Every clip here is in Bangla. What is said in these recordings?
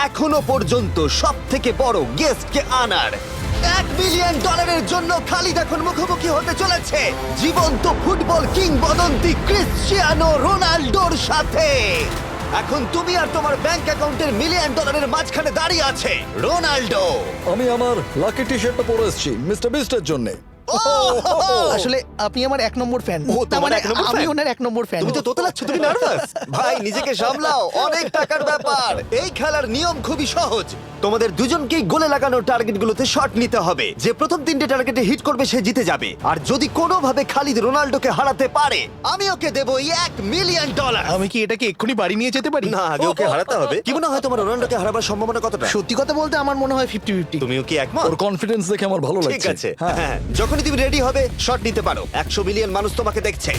এখনো পর্যন্ত সব থেকে বড় গেস্টকে আনার। $1 বিলিয়ন জন্য খালিদ এখন মুখোমুখি হতে চলেছে জীবন্ত ফুটবল কিংবদন্তি ক্রিশ্চিয়ানো রোনাল্ডোর সাথে। এখন তুমি আর তোমার ব্যাংক অ্যাকাউন্টের $1 মিলিয়ন মাঝখানে দাঁড়িয়ে আছে রোনাল্ডো। আমি আমার লাকি টি শার্টটা পরে এসেছি মিস্টার বিস্টের জন্য। আসলে আপনি আমার 1 নম্বর ফ্যান। ও, তোমার এক নম্বর আমি fan? ওনার 1 নম্বর ফ্যান। তুমি তো তোতলাচ্ছ, তুমি নার্ভাস। ভাই নিজেকে সামলাও, অনেক টাকার ব্যাপার। এই খেলার নিয়ম খুবই সহজ। তোমাদের দুজনকেই গোলে লাগানো টার্গেটগুলোতে শট নিতে হবে। যে প্রথম 3টে টার্গেটে হিট করবে সে জিতে যাবে। আর যদি কোনোভাবে খালিদ রোনাল্ডোকে হারাতে পারে আমি ওকে দেবো $1 মিলিয়ন। আমি কি এটাকে এক্ষুনি বাড়ি নিয়ে যেতে পারি? না, আগে ওকে হারাতে হবে। কি মনে হয় তোমার রোনাল্ডোকে হারাবার সম্ভাবনা কতটা? সত্যি কথা বলতে আমার মনে হয় 50-50। তুমিও কি একমত? ওর কনফিডেন্স দেখে আমার ভালো লাগছে। ঠিক আছে, হ্যাঁ হ্যাঁ, যখনই তুমি রেডি হবে শট নিতে পারো। 100 মিলিয়ন মানুষ তোমাকে দেখছে।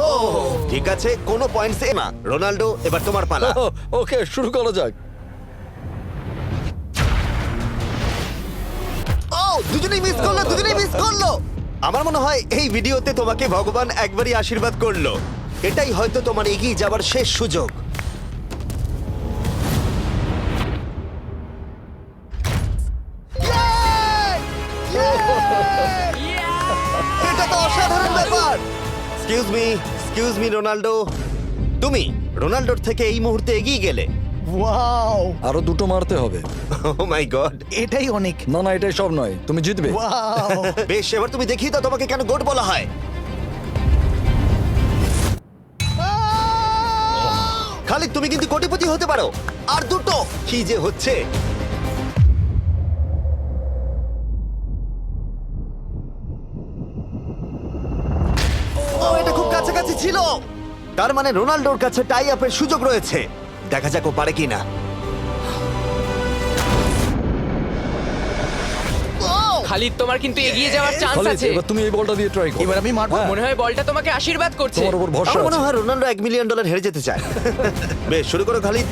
ও ঠিক আছে, কোনো পয়েন্টস না। রোনাল্ডো, এবার তোমার পালা। ওকে শুরু করা যাক। ও দুজনেই মিস করলো, দুজনেই মিস করলো। আমার মনে হয় এই ভিডিওতে তোমাকে ভগবান একবারই আশীর্বাদ করলো। এটাই হয়তো তোমার এগিয়ে যাবার শেষ সুযোগ। এটা তো অসাধারণ ব্যাপার। এক্সকিউজ মি রোনাল্ডো, তুমি রোনাল্ডোর থেকে এই মুহূর্তে এগিয়ে গেলে। ওয়াও, আরো দুটো মারতে হবে। ও মাই গড। এটাই অনেক। না না এটাই সব নয়, তুমি জিতবে। ওয়াও, বেশ, এবার তুমি দেখিয়ে দাও তোমাকে কেন গোট বলা হয়। খালিদ তুমি কিন্তু কোটিপতি হতে পারো। আর দুটো কি যে হচ্ছে। ও এটা খুব কাছাকাছি ছিল। তার মানে রোনাল্ডোর কাছে টাই আপের সুযোগ রয়েছে। দেখা যাক ও পারে কিনা। খালিদ তোমার কিন্তু এগিয়ে যাওয়ার চান্স খালিদ, আছে। এবার তুমি এই বলটা দিয়ে ট্রাই করো। এবার আমি মারবো। হ্যাঁ, মনে হয় বলটা তোমাকে আশীর্বাদ করছে। তোমার উপর ভরসা আমার মনে আছে। হয় রোনাল্ডো $1 মিলিয়ন হেরে যেতে চায়। বেশ, শুরু করো খালিদ।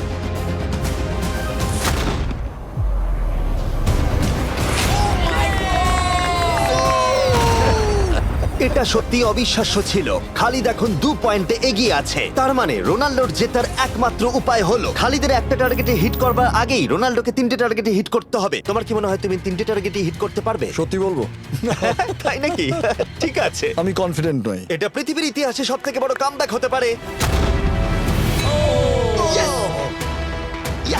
এটা সত্যি অবিশ্বাস্য ছিল। খালিদ এখন 2 পয়েন্টে এগিয়ে আছে। তার মানে রোনাল্ডোর জেতার একমাত্র উপায় হলো খালিদের একটা টার্গেটে হিট করবার আগেই রোনাল্ডোকে 3টে টার্গেটে হিট করতে হবে। তোমার কি মনে হয় তুমি 3টে টার্গেটে হিট করতে পারবে? সত্যি বলবো তাই নাকি? ঠিক আছে। আমি কনফিডেন্ট নই। এটা পৃথিবীর ইতিহাসে সবথেকে বড় কামব্যাক হতে পারে।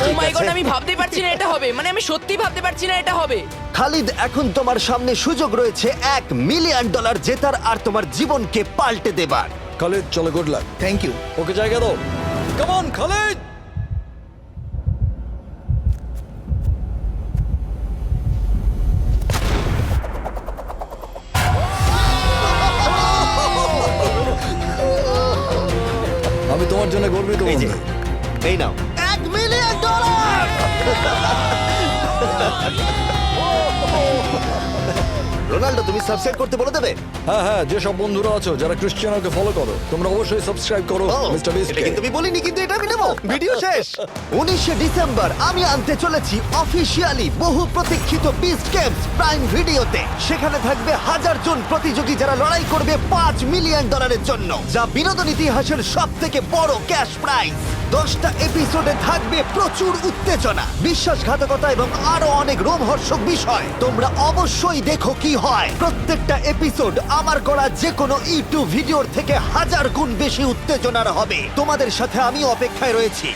ও মাই ঠিক গড, আছে। আমি ভাবতে পারছি না এটা হবে। মানে আমি সত্যি ভাবতে পারছি না এটা হবে। খালিদ, এখন তোমার সামনে সুযোগ রয়েছে $1 মিলিয়ন জেতার আর তোমার জীবনকে পাল্টে দেবার। খালিদ চলো, good luck. Thank you. Okay জায়গা দাও। Come on Khalid. আমি তোমার জন্য গর্বিত এই যে, বন্ধু। এই নাও $1 মিলিয়ন। রোনাল্ডো, তুমি সাবস্ক্রাইব করতে বলে দেবে? হ্যাঁ হ্যাঁ, যে সব বন্ধুরা আছো যারা ক্রিশ্চিয়ানোকে ফলো করো, তোমরা অবশ্যই সাবস্ক্রাইব করো ও, মিস্টার বিস্ট। এটা কিন্তু আমি বলিনি, কিন্তু এটা আমি নেবো। ভিডিও শেষ। 19শে ডিসেম্বর আমি আনতে চলেছি অফিসিয়ালি বহু প্রতীক্ষিত বিস্ট গেমস প্রাইম ভিডিওতে। সেখানে থাকবে 1000 জন প্রতিযোগী যারা লড়াই করবে $5 মিলিয়ন জন্য, যা বিনোদন ইতিহাসের সবথেকে বড় ক্যাশ প্রাইজ। 10টা এপিসোডে থাকবে প্রচুর উত্তেজনা, বিশ্বাসঘাতকতা এবং আরো অনেক রোমহর্ষক বিষয়। তোমরা অবশ্যই দেখো কি হয়। প্রত্যেকটা এপিসোড আমার করা যে কোনো ইউটিউব ভিডিওর থেকে 1000 গুণ বেশি উত্তেজনার হবে। তোমাদের সাথে আমি অপেক্ষায় রয়েছি।